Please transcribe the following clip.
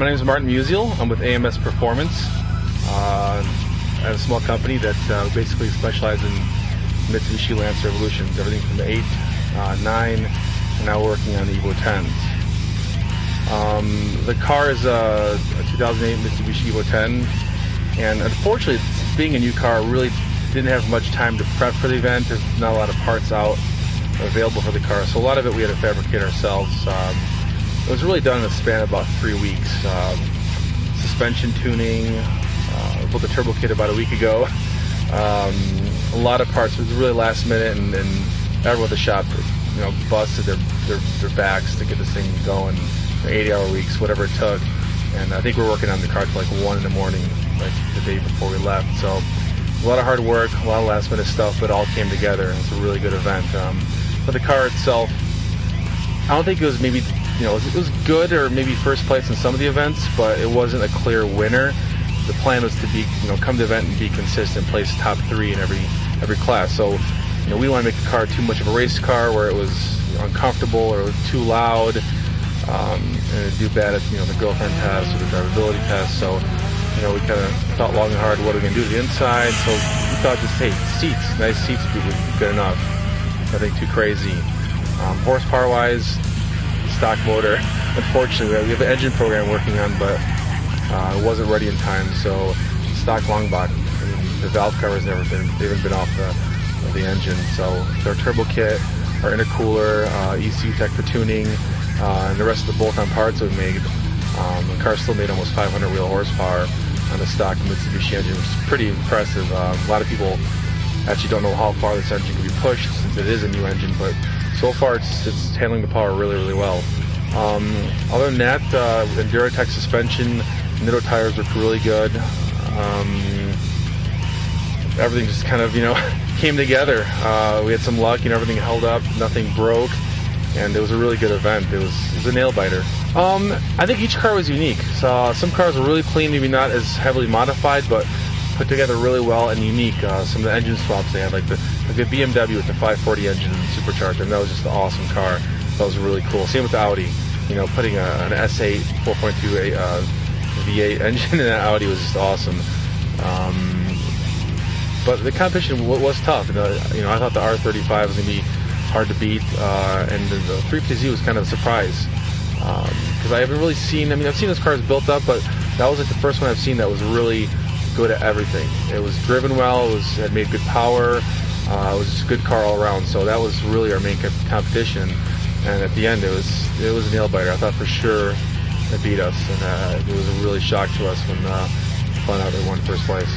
My name is Martin Musial. I'm with AMS Performance. I'm a small company that basically specializes in Mitsubishi Lancer Evolutions, everything from the 8, 9, and now working on the Evo 10s. The car is a 2008 Mitsubishi Evo 10, and unfortunately, being a new car, really didn't have much time to prep for the event. There's not a lot of parts out available for the car, so a lot of it we had to fabricate ourselves. It was really done in a span of about 3 weeks. Suspension tuning, built the turbo kit about a week ago. A lot of parts. It was really last minute, and everyone at the shop, busted their backs to get this thing going. 80-hour weeks, whatever it took. And I think we're working on the car till like 1 in the morning, like the day before we left. So a lot of hard work, a lot of last minute stuff, but it all came together. It's a really good event. But the car itself, I don't think it was maybe, it was good or maybe first place in some of the events, but it wasn't a clear winner. The plan was to be, come to the event and be consistent, place top 3 in every class. So, we didn't want to make the car too much of a race car where it was uncomfortable or too loud, and it'd do bad at, the girlfriend test or the drivability test. So, we kind of thought long and hard, what are we going to do to the inside? So we thought just, hey, seats, nice seats would be good enough. Nothing too crazy. Horsepower-wise, stock motor. Unfortunately, we have an engine program working on, but it wasn't ready in time. So stock long block. The valve covers they haven't been off the engine. So our turbo kit, our intercooler, Ecutek for tuning, and the rest of the bolt-on parts that we made. The car still made almost 500 wheel horsepower on the stock Mitsubishi engine, which is pretty impressive. A lot of people actually don't know how far this engine can be pushed since it is a new engine, but so far it's handling the power really, really well. Other than that, Endura-Tech suspension, Nitto tires look really good. Everything just kind of, came together. We had some luck, everything held up, nothing broke, and it was a really good event. It was a nail biter. I think each car was unique. So some cars were really clean, maybe not as heavily modified, but put together really well and unique. Some of the engine swaps they had, like the BMW with the 540 engine and supercharger, and that was just an awesome car. That was really cool. Same with the Audi. Putting an S8 4.2 V8 engine in an Audi was just awesome. But the competition was tough. I thought the R35 was going to be hard to beat, and the 350Z was kind of a surprise. Because I haven't really seen, I've seen those cars built up, but that was like the first one I've seen that was really good at everything. It was driven well, it had made good power, it was just a good car all around. So that was really our main competition. And at the end, it was a nail biter. I thought for sure it beat us, and it was a really shock to us when we found out they won first place.